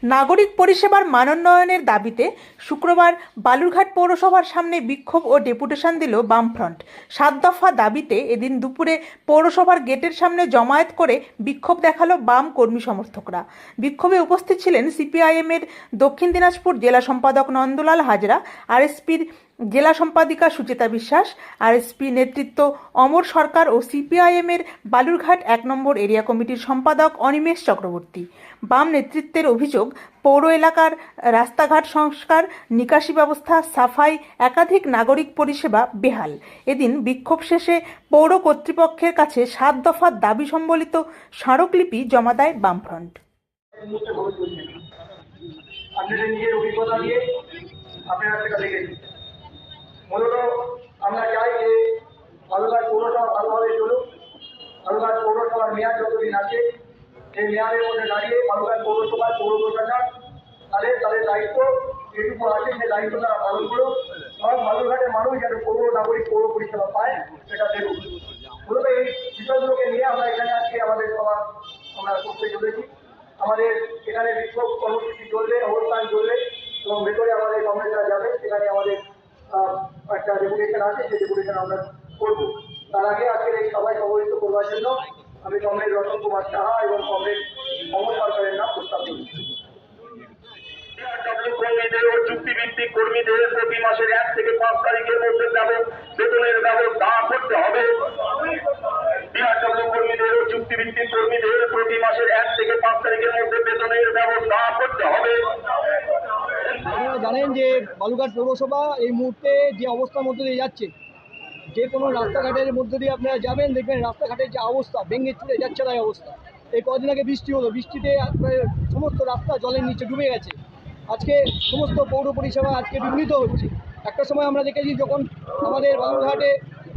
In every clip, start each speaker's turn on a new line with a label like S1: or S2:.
S1: নাগরিক পরিষেবার মানোন্নয়নের দাবিতে শুক্রবার বালুরঘাট পৌরসভার সামনে বিক্ষোভ ও ডেপুটেশন দিল বামফ্রন্ট। 7 দফা দাবিতে এদিন দুপুরে পৌরসভার গেটের সামনে জমায়েত করে বিক্ষোভ দেখালো বাম কর্মী সমর্থকরা। বিক্ষোভে উপস্থিত ছিলেন সিপিআইএমের দক্ষিণ দিনাজপুর জেলা সম্পাদক নন্দলাল হাজরা, আরএসপির জেলা সম্পাদিকা সুচেতা বিশ্বাস, আরএসপি নেতৃত্ব অমর সরকার ও সিপিআইএমের বালুরঘাট 1 নম্বর এরিয়া কমিটির সম্পাদক অনিমেষ চক্রবর্তী। বাম নেতৃত্বের অভিযোগ, পৌর এলাকার রাস্তাঘাট সংস্কার, নিকাশি ব্যবস্থা, সাফাই, একাধিক নাগরিক পরিষেবা বেহাল। এদিন বিক্ষোভ শেষে পৌর কর্তৃপক্ষের কাছে 7 দফার দাবি সম্বলিত স্মারকলিপি জমা দেয় বামফ্রন্ট।
S2: মূলত আমরা চাই যে বালুরঘাট পৌরসভা ভালোভাবে চলুক। বালুরঘাট পৌরসভার মেয়াদ যতদিন আছে সেই মেয়াদের মধ্যে দাঁড়িয়ে বালুরঘাট পৌরসভার পৌর প্রশাসন তাদের দায়িত্ব যেটুকু আছে সেই দায়িত্ব তারা পালন করুক এবং বালুরঘাটের মানুষ যেন পৌর নাগরিক পৌর পরিষেবা পায় সেটা দেখুক। মূলত এই বিষয়গুলোকে নিয়ে আমরা এখানে আজকে আমাদের সভা আমরা করতে চলেছি। আমাদের এখানে বিক্ষোভ কর্মসূচি চলবে, অবস্থান চলবে এবং ভেতরে আমাদের কংগ্রেসরা যাবে। সেখানে আমাদের একটা ডেপুটেশন আছে, সেই ডেপুটেশন আমরা করবো। তার আগে আজকের এই সভায় সভাপতিত্ব করবার জন্য আমি কংগ্রেস রতন কুমার সাহা এবং কংগ্রেস অমর সরকারের নাম প্রস্তাব করছি। কর্মীদের ও চুক্তিভিত্তিক কর্মীদের প্রতি মাসের 1 থেকে 5 তারিখের মধ্যে বেতনের ব্যবস্থা করতে হবে। কর্মীদের ও চুক্তিভিত্তিক কর্মীদের প্রতি মাসের 1 থেকে 5 তারিখের মধ্যে বেতনের ব্যবস্থা করতে হবে।
S3: আপনারা জানেন যে বালুরঘাট পৌরসভা এই মুহূর্তে যে অবস্থার মধ্যে দিয়ে যাচ্ছে, যে কোনো রাস্তাঘাটের মধ্যে দিয়ে আপনারা যাবেন, দেখবেন রাস্তাঘাটের যে অবস্থা ভেঙে চুরে যাচ্ছে তাই অবস্থা। এই কদিন আগে বৃষ্টি হলো, বৃষ্টিতে সমস্ত রাস্তা জলের নিচে ডুবে গেছে। আজকে সমস্ত পৌর পরিষেবা আজকে বিঘ্নিত হচ্ছে। একটা সময় আমরা দেখেছি যখন আমাদের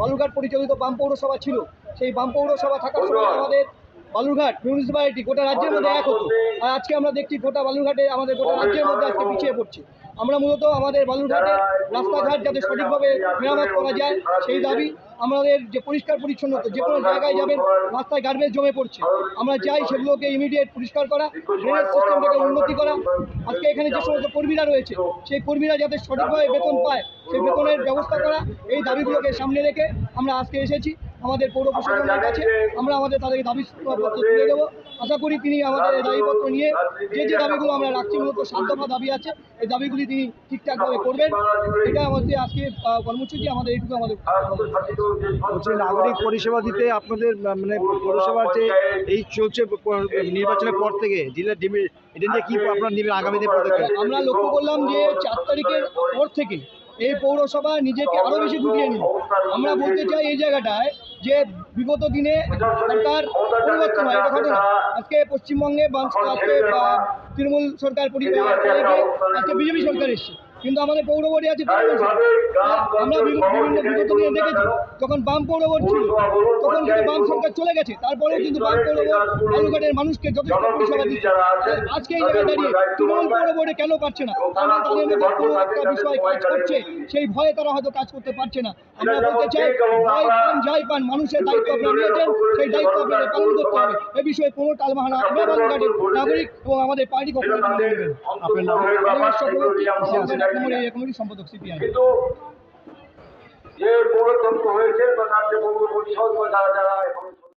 S3: বালুরঘাট পরিচালিত বাম পৌরসভা ছিল, সেই বাম পৌরসভা থাকার সময় আমাদের বালুরঘাট মিউনিসিপ্যালিটি গোটা রাজ্যের মধ্যে এক হতো। আর আজকে আমরা দেখছি গোটা বালুরঘাটে আমাদের গোটা রাজ্যের মধ্যে আজকে পিছিয়ে পড়ছে। আমরা মূলত আমাদের বালুরঘাটে রাস্তাঘাট যাতে সঠিকভাবে মেরামত করা যায় সেই দাবি। আমাদের যে পরিষ্কার পরিচ্ছন্নতা, যে কোনো জায়গায় যাবেন রাস্তায় গার্বেজ জমে পড়ছে, আমরা চাই সেগুলোকে ইমিডিয়েট পরিষ্কার করা, ড্রেনেজ সিস্টেমটাকে উন্নতি করা। আজকে এখানে যে সমস্ত কর্মীরা রয়েছে সেই কর্মীরা যাতে সঠিকভাবে বেতন পায় সেই বেতনের ব্যবস্থা করা, এই দাবিগুলোকে সামনে রেখে আমরা আজকে এসেছি আমাদের পৌর প্রশাসনের কাছে। আমরা তাদেরকে দাবিপত্র তুলে দেবো। আশা করি তিনি আমাদের এই দাবিপত্র নিয়ে যে দাবিগুলো আমরা রাখছি, মূলত 7 দফা দাবি আছে, এই দাবিগুলি তিনি ঠিকঠাকভাবে করবেন। এটা আমাদের আজকে কর্মসূচি, আমাদের এইটুকু আমাদের
S4: নাগরিক পরিষেবা দিতে আপনাদের মানে পৌরসভার যে এই চলছে নির্বাচনের পর থেকে জেলার এটা নিয়ে কি আপনার নেবেন আগামীতে পদক্ষেপ?
S3: আমরা লক্ষ্য করলাম যে 4 তারিখের পর থেকে এই পৌরসভা নিজেকে আরও বেশি গুটিয়ে নিল। আমরা বলতে চাই এই জায়গাটায় যে বিগত দিনে সরকার পরিবর্তন হয়, এটা ঘটনা। আজকে পশ্চিমবঙ্গে আজকে তৃণমূল সরকার আজকে বিজেপি সরকার এসছে, কিন্তু আমাদের পৌর বোর্ডে আছে তৃণমূল সরকার। আমরা বিভিন্ন বিগত দিনে দেখেছি যখন বাম পৌর বোর্ড ছিল তখন কিন্তু বাম সরকার চলে গেছে, তারপরেও কিন্তু বাম পৌর বোর্ড বালুরঘাটের মানুষকে যথেষ্ট পরিষেবা দিচ্ছে। আজকে এই জায়গায় দাঁড়িয়ে তৃণমূল পৌর বোর্ডে কেন পারছে না? কারণ তাদের মধ্যে কোনো একটা বিষয় কাজ করছে, সেই ভয়ে তারা হয়তো কাজ করতে পারছে না। আমরা বলতে চাই, ভয় পান যাই পান, মানুষের দায়িত্ব আপনারা নিয়েছেন, সেই দায়িত্ব আপনাদের পালন করতে হবে। এ বিষয়ে কোনো টালবাহানা আমরা বালুরঘাটের নাগরিক এবং আমাদের পার্টি কখনো মেনে নেবেন।
S4: আপনার নাম?
S3: সম্পাদক সিপিআই।
S2: কিন্তু যে পৌরতন্ত্র হয়েছে বা তার যে পৌর পরিষদ বা যারা